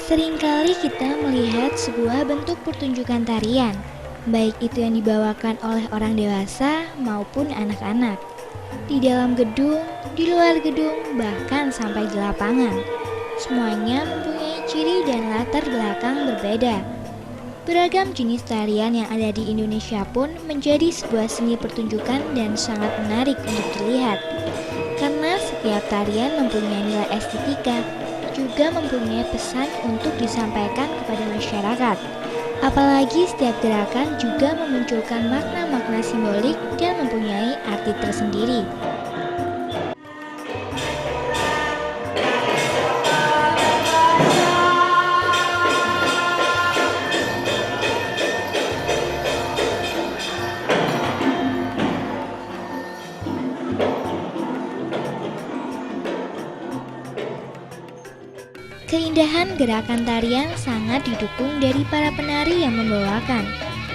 Seringkali kita melihat sebuah bentuk pertunjukan tarian, baik itu yang dibawakan oleh orang dewasa maupun anak-anak. Di dalam gedung, di luar gedung, bahkan sampai di lapangan. Semuanya mempunyai ciri dan latar belakang berbeda. Beragam jenis tarian yang ada di Indonesia pun menjadi sebuah seni pertunjukan dan sangat menarik untuk dilihat. Karena setiap tarian mempunyai nilai estetika, juga mempunyai pesan untuk disampaikan kepada masyarakat. Apalagi setiap gerakan juga memunculkan makna-makna simbolik dan mempunyai arti tersendiri. Keindahan gerakan tarian sangat didukung dari para penari yang membawakan.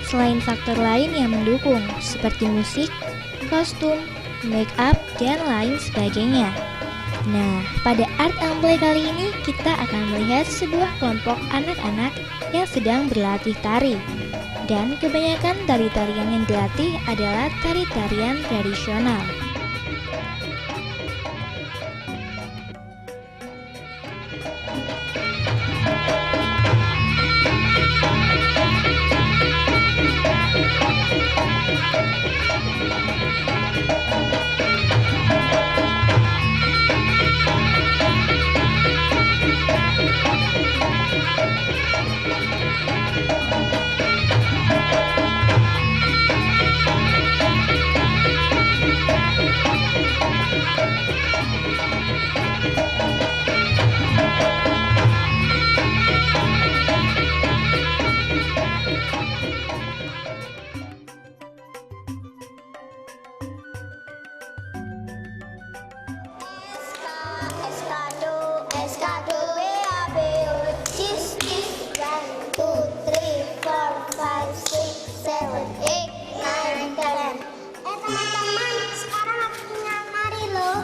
Selain faktor lain yang mendukung, seperti musik, kostum, make up, dan lain sebagainya. Nah, pada Art and Play kali ini kita akan melihat sebuah kelompok anak-anak yang sedang berlatih tari. Dan kebanyakan tari-tarian yang dilatih adalah tari-tarian tradisional. Teman-teman, sekarang waktunya nari loh.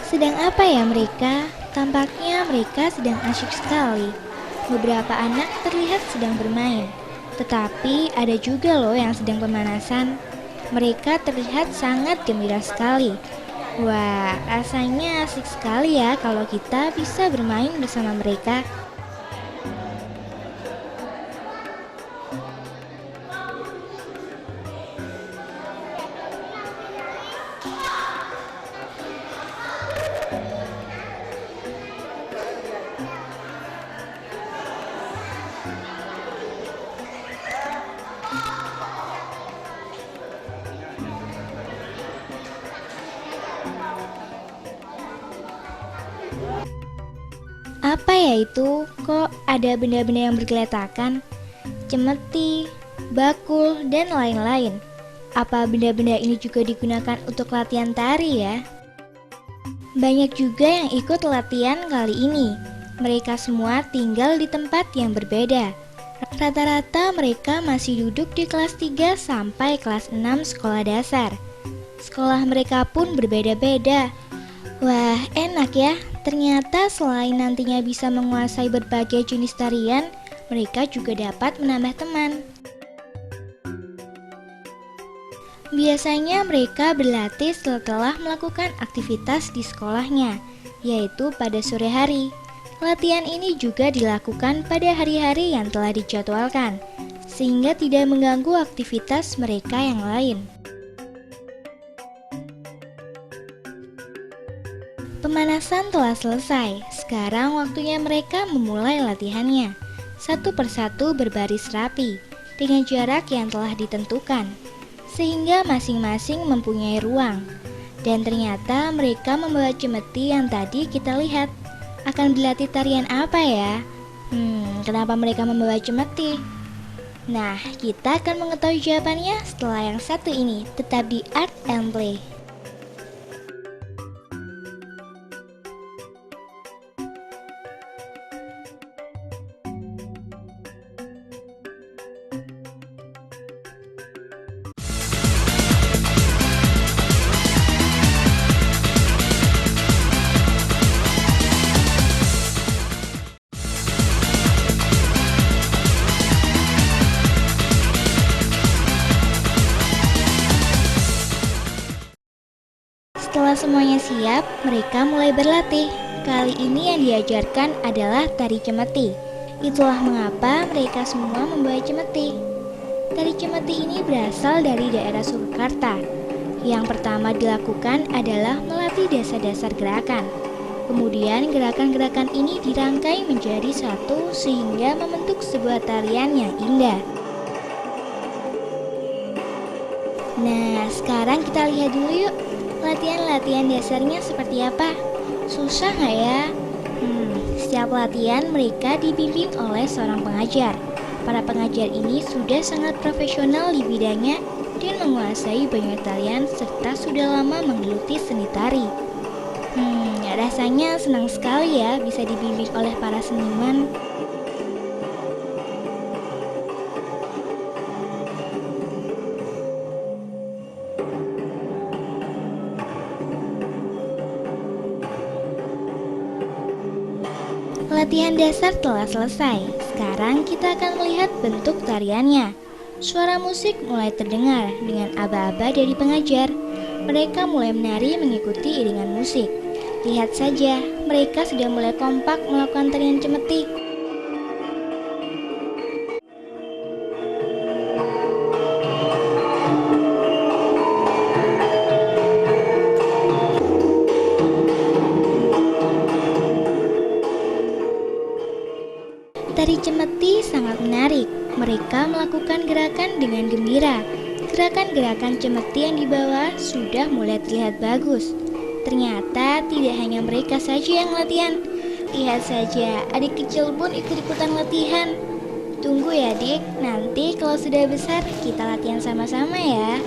Sedang apa ya mereka? Tampaknya mereka sedang asyik sekali. Beberapa anak terlihat sedang bermain, tetapi ada juga loh yang sedang pemanasan. Mereka terlihat sangat gembira sekali. Wah, rasanya asik sekali ya kalau kita bisa bermain bersama mereka. Apa ya itu? Kok ada benda-benda yang bergeletakan? Cemeti, bakul, dan lain-lain. Apa benda-benda ini juga digunakan untuk latihan tari ya? Banyak juga yang ikut latihan kali ini. Mereka semua tinggal di tempat yang berbeda. Rata-rata mereka masih duduk di kelas 3 sampai kelas 6 sekolah dasar. Sekolah mereka pun berbeda-beda. Wah, enak ya. Ternyata selain nantinya bisa menguasai berbagai jenis tarian, mereka juga dapat menambah teman. Biasanya mereka berlatih setelah melakukan aktivitas di sekolahnya, yaitu pada sore hari. Latihan ini juga dilakukan pada hari-hari yang telah dijadwalkan, sehingga tidak mengganggu aktivitas mereka yang lain. Pemanasan telah selesai, sekarang waktunya mereka memulai latihannya. Satu persatu berbaris rapi, dengan jarak yang telah ditentukan, sehingga masing-masing mempunyai ruang. Dan ternyata mereka membawa cemeti yang tadi kita lihat. Akan berlatih tarian apa ya? Kenapa mereka membawa cemeti? Nah, kita akan mengetahui jawabannya setelah yang satu ini. Tetap di Art and Play. Setelah semuanya siap, mereka mulai berlatih. Kali ini yang diajarkan adalah tari cemeti. Itulah mengapa mereka semua membawa cemeti. Tari cemeti ini berasal dari daerah Surakarta. Yang pertama dilakukan adalah melatih dasar-dasar gerakan. Kemudian gerakan-gerakan ini dirangkai menjadi satu sehingga membentuk sebuah tarian yang indah. Nah, sekarang kita lihat dulu yuk, latihan-latihan dasarnya seperti apa. Susah nggak ya? Setiap latihan mereka dibimbing oleh seorang pengajar. Para pengajar ini sudah sangat profesional di bidangnya dan menguasai banyak tarian serta sudah lama menggeluti seni tari. Rasanya senang sekali ya bisa dibimbing oleh para seniman. Latihan dasar telah selesai. Sekarang kita akan melihat bentuk tariannya. Suara musik mulai terdengar dengan aba-aba dari pengajar. Mereka mulai menari mengikuti iringan musik. Lihat saja, mereka sudah mulai kompak melakukan tarian cemeti. Tari cemeti sangat menarik. Mereka melakukan gerakan dengan gembira. Gerakan-gerakan cemeti yang dibawa sudah mulai terlihat bagus. Ternyata tidak hanya mereka saja yang latihan. Lihat saja, adik kecil pun ikut-ikutan latihan. Tunggu ya adik, nanti kalau sudah besar kita latihan sama-sama ya.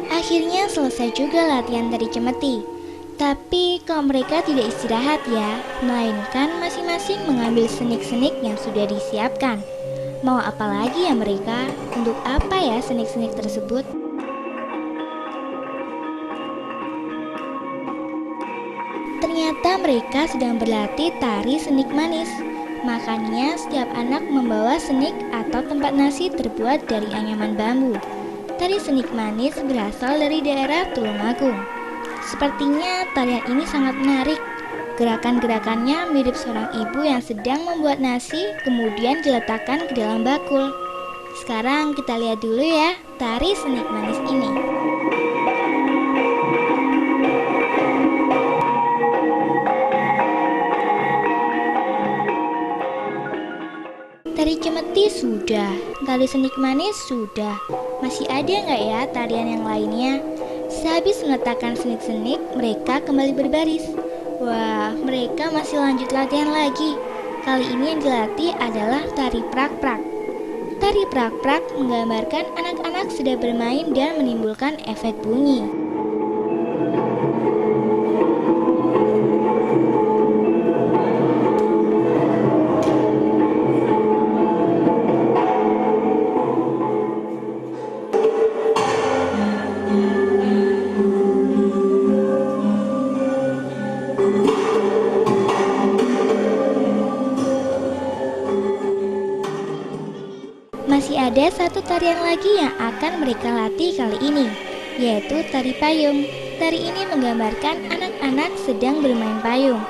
Akhirnya selesai juga latihan tari cemeti. Tapi kalau mereka tidak istirahat ya, melainkan masing-masing mengambil senik-senik yang sudah disiapkan. Mau apa lagi ya mereka? Untuk apa ya senik-senik tersebut? Ternyata mereka sedang berlatih tari senik manis. Makanya setiap anak membawa senik atau tempat nasi terbuat dari anyaman bambu. Tari senik manis berasal dari daerah Tulungagung. Sepertinya tarian ini sangat menarik. Gerakan-gerakannya mirip seorang ibu yang sedang membuat nasi kemudian diletakkan ke dalam bakul. Sekarang kita lihat dulu ya tari senik manis ini. Tari cemeti sudah, tari senik manis sudah. Masih ada nggak ya tarian yang lainnya? Sehabis meletakkan senik-senik, mereka kembali berbaris. Wah, mereka masih lanjut latihan lagi. Kali ini yang dilatih adalah tari prak-prak. Tari prak-prak menggambarkan anak-anak sedang bermain dan menimbulkan efek bunyi. Masih ada satu tarian lagi yang akan mereka latih kali ini, yaitu tari payung. Tari ini menggambarkan anak-anak sedang bermain payung.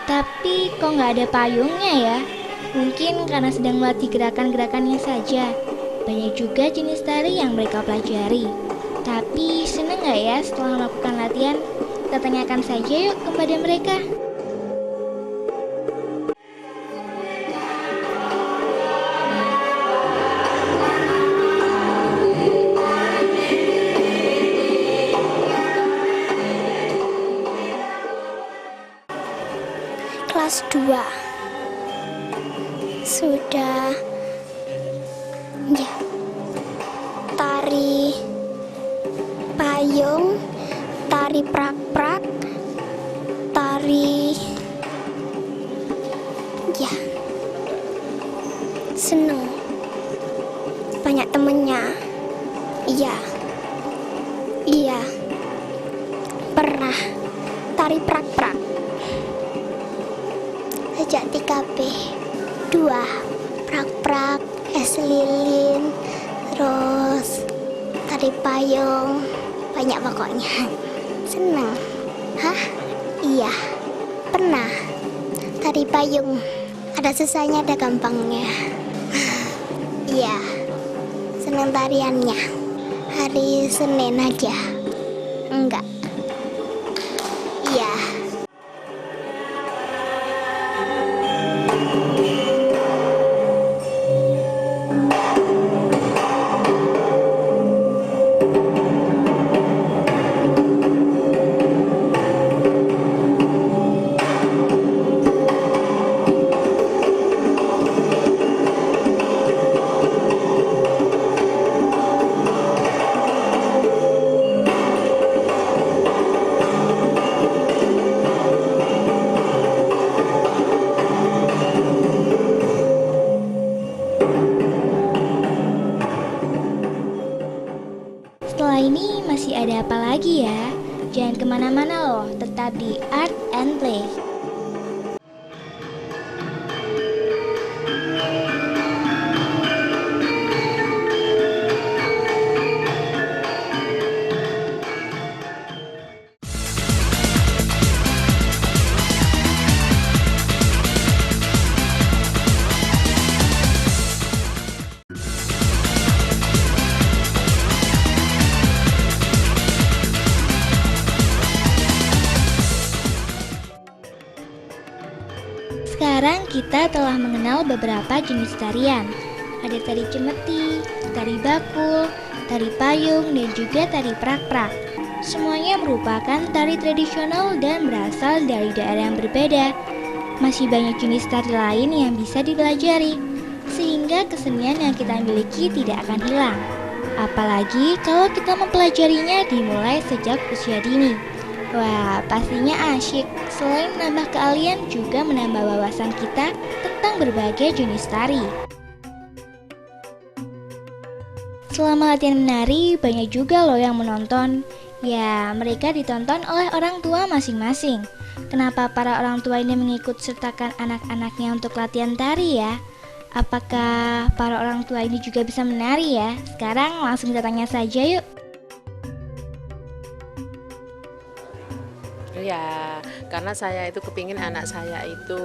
Tapi kok nggak ada payungnya ya? Mungkin karena sedang melatih gerakan-gerakannya saja. Banyak juga jenis tari yang mereka pelajari. Tapi seneng nggak ya setelah melakukan latihan? Kita tanyakan saja yuk kepada mereka. Kelas 2 sudah ya, tari payung, tari prak-prak, tari ya, seneng, banyak temennya. Iya, pernah tari prak-prak sejak 3B 2 prak-prak, es lilin, terus tari payung, banyak pokoknya. Seneng. Hah? Iya, pernah. Tari payung, ada susahnya, ada gampangnya. Iya, seneng tariannya. Hari Senin aja. Enggak. Iya. Setelah ini masih ada apa lagi ya? Jangan kemana-mana loh, tetap di Art and Play. Sekarang kita telah mengenal beberapa jenis tarian. Ada tari cemeti, tari bakul, tari payung, dan juga tari prak-prak. Semuanya merupakan tari tradisional dan berasal dari daerah yang berbeda. Masih banyak jenis tari lain yang bisa dipelajari, sehingga kesenian yang kita miliki tidak akan hilang. Apalagi kalau kita mempelajarinya dimulai sejak usia dini. Wah, pastinya asyik. Selain menambah keahlian, juga menambah wawasan kita tentang berbagai jenis tari. Selama latihan menari, banyak juga loh yang menonton. Ya, mereka ditonton oleh orang tua masing-masing. Kenapa para orang tua ini mengikut sertakan anak-anaknya untuk latihan tari ya? Apakah para orang tua ini juga bisa menari ya? Sekarang langsung kita tanya saja yuk. Ya, karena saya itu kepingin anak saya itu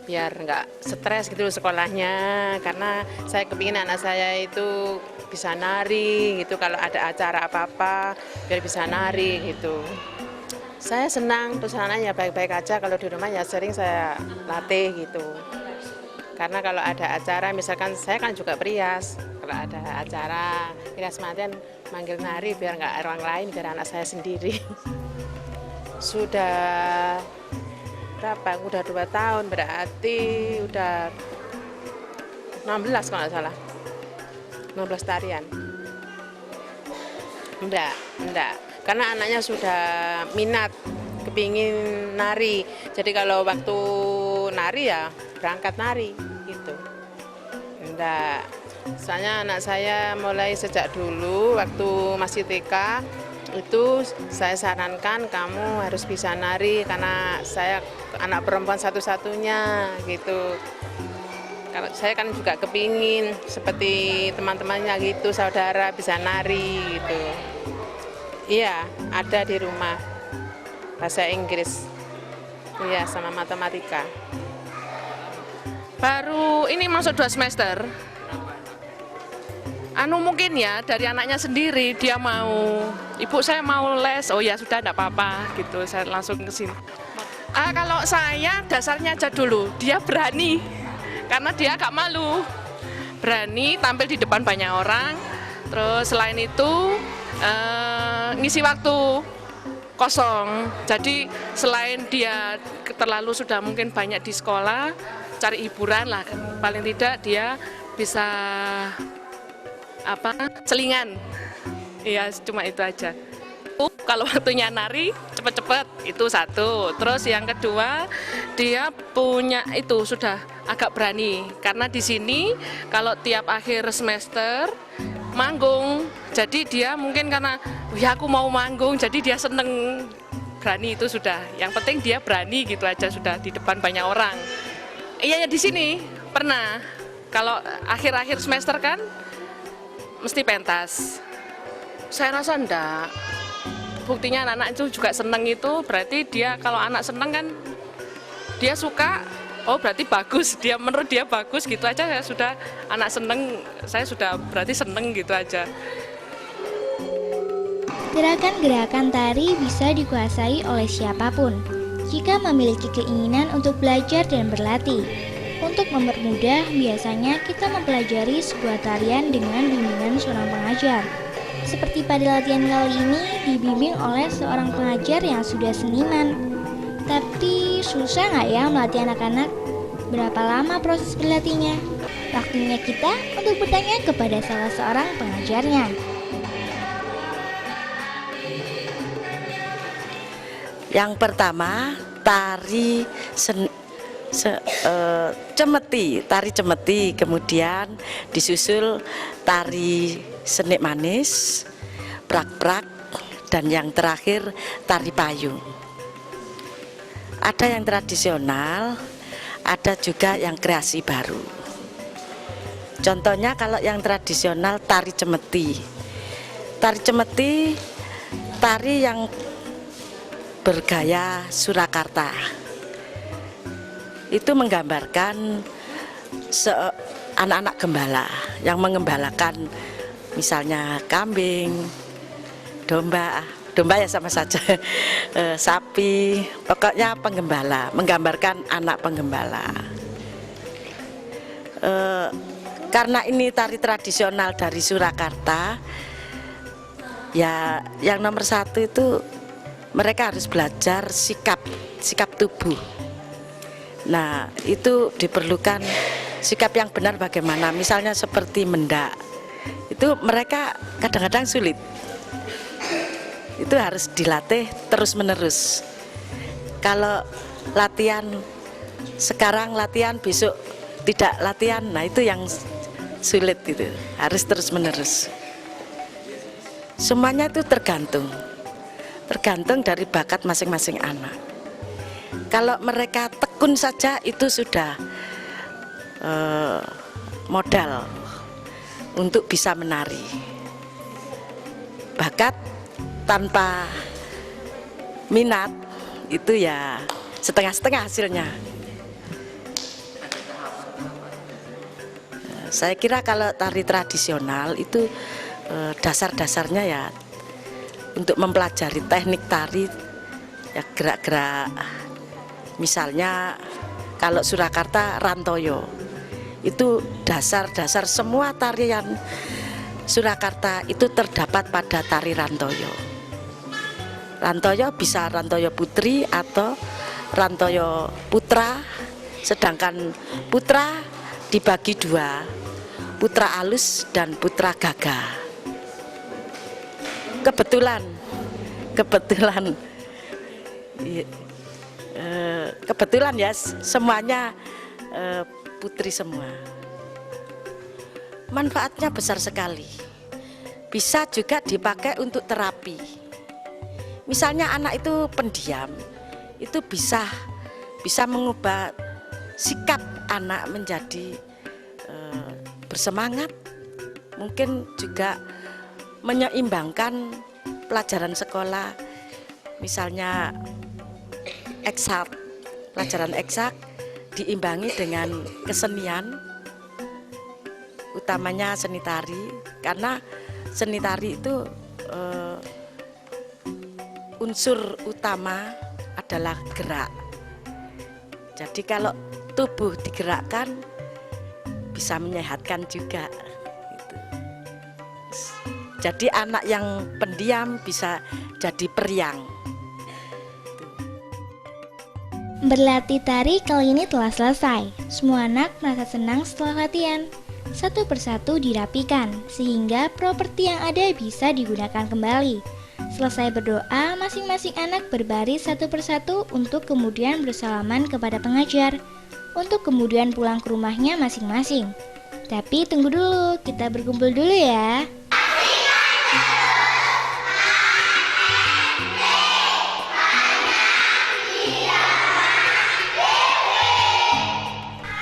biar nggak stres gitu sekolahnya. Karena saya kepingin anak saya itu bisa nari gitu, kalau ada acara apa-apa biar bisa nari gitu. Saya senang, terus anaknya baik-baik aja, kalau di rumah ya sering saya latih gitu. Karena kalau ada acara, misalkan saya kan juga perias, kalau ada acara perias matian manggil nari biar nggak orang lain, biar anak saya sendiri. Sudah berapa? Udah 2 tahun, berarti udah 16 kalau nggak salah. 16 tarian. Enggak. Karena anaknya sudah minat, kepingin nari. Jadi kalau waktu nari ya berangkat nari gitu. Enggak. Soalnya anak saya mulai sejak dulu waktu masih TK itu saya sarankan kamu harus bisa nari karena saya anak perempuan satu-satunya gitu. Kalau saya kan juga kepingin seperti teman-temannya gitu, saudara bisa nari gitu. Iya, ada di rumah bahasa Inggris, iya sama matematika. Baru ini masuk 2 semester. Mungkin ya dari anaknya sendiri dia mau, ibu saya mau les, oh ya sudah enggak apa-apa gitu, saya langsung ke sini. Kalau saya dasarnya aja dulu, dia berani karena dia agak malu, berani tampil di depan banyak orang. Terus selain itu ngisi waktu kosong, jadi selain dia terlalu sudah mungkin banyak di sekolah, cari hiburan lah, paling tidak dia bisa selingan. Iya, cuma itu aja. Kalau waktunya nari cepet-cepet itu satu. Terus yang kedua, dia punya itu sudah agak berani karena di sini kalau tiap akhir semester manggung. Jadi dia mungkin karena ya aku mau manggung, jadi dia seneng, berani itu sudah. Yang penting dia berani gitu aja sudah di depan banyak orang. Iya ya di sini pernah. Kalau akhir-akhir semester kan mesti pentas. Saya rasa enggak. Buktinya anak-anak itu juga seneng itu, berarti dia kalau anak seneng kan dia suka, oh berarti bagus, dia menurut dia bagus gitu aja. Ya sudah, anak seneng, saya sudah berarti seneng gitu aja. Gerakan-gerakan tari bisa dikuasai oleh siapapun jika memiliki keinginan untuk belajar dan berlatih. Untuk mempermudah, biasanya kita mempelajari sebuah tarian dengan bimbingan seorang pengajar. Seperti pada latihan kali ini dibimbing oleh seorang pengajar yang sudah seniman. Tapi susah nggak ya melatih anak-anak? Berapa lama proses berlatihnya? Waktunya kita untuk bertanya kepada salah seorang pengajarnya. Yang pertama, tari cemeti, kemudian disusul tari senik manis, prak-prak, dan yang terakhir tari payung. Ada yang tradisional, ada juga yang kreasi baru. Contohnya kalau yang tradisional tari cemeti. Tari cemeti, tari yang bergaya Surakarta. Itu menggambarkan anak-anak gembala yang mengembalakan misalnya kambing, domba ya sama saja, sapi, pokoknya penggembala, menggambarkan anak penggembala. Karena ini tari tradisional dari Surakarta, ya yang nomor satu itu mereka harus belajar sikap tubuh. Nah, itu diperlukan sikap yang benar bagaimana. Misalnya seperti mendak, itu mereka kadang-kadang sulit. Itu harus dilatih terus-menerus. Kalau latihan sekarang latihan, besok tidak latihan, nah itu yang sulit itu. Harus terus-menerus. Semuanya itu tergantung dari bakat masing-masing anak. Kalau mereka tekun saja itu sudah modal untuk bisa menari. Bakat tanpa minat itu ya setengah-setengah hasilnya. Saya kira kalau tari tradisional itu dasar-dasarnya ya untuk mempelajari teknik tari, ya gerak-gerak. Misalnya kalau Surakarta Rantoyo, itu dasar-dasar semua tarian Surakarta itu terdapat pada tari Rantoyo. Rantoyo bisa Rantoyo Putri atau Rantoyo Putra, sedangkan Putra dibagi dua, Putra Alus dan Putra Gagah. Kebetulan ya semuanya putri semua. Manfaatnya besar sekali. Bisa juga dipakai untuk terapi. Misalnya anak itu pendiam, itu bisa mengubah sikap anak menjadi bersemangat. Mungkin juga menyeimbangkan pelajaran sekolah, misalnya pelajaran eksak diimbangi dengan kesenian, utamanya seni tari, karena seni tari itu unsur utama adalah gerak. Jadi kalau tubuh digerakkan bisa menyehatkan juga. Jadi anak yang pendiam bisa jadi periang. Berlatih tari kali ini telah selesai. Semua anak merasa senang setelah latihan. Satu persatu dirapikan, sehingga properti yang ada bisa digunakan kembali. Selesai berdoa, masing-masing anak berbaris satu persatu untuk kemudian bersalaman kepada pengajar, untuk kemudian pulang ke rumahnya masing-masing. Tapi tunggu dulu, kita berkumpul dulu ya.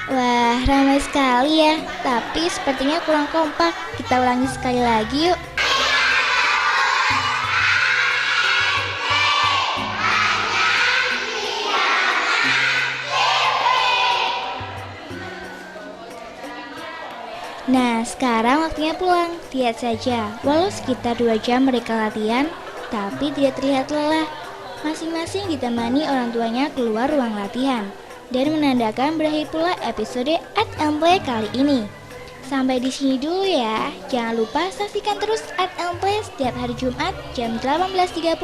Wah, ramai sekali ya. Tapi sepertinya kurang kompak. Kita ulangi sekali lagi yuk. Nah, sekarang waktunya pulang. Lihat saja, walau sekitar 2 jam mereka latihan, tapi tidak terlihat lelah. Masing-masing ditemani orang tuanya keluar ruang latihan. Dan menandakan berakhir pula episode Art and Play kali ini. Sampai di sini dulu ya. Jangan lupa saksikan terus Art and Play setiap hari Jumat jam 18.30.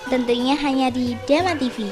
Tentunya hanya di Dema TV.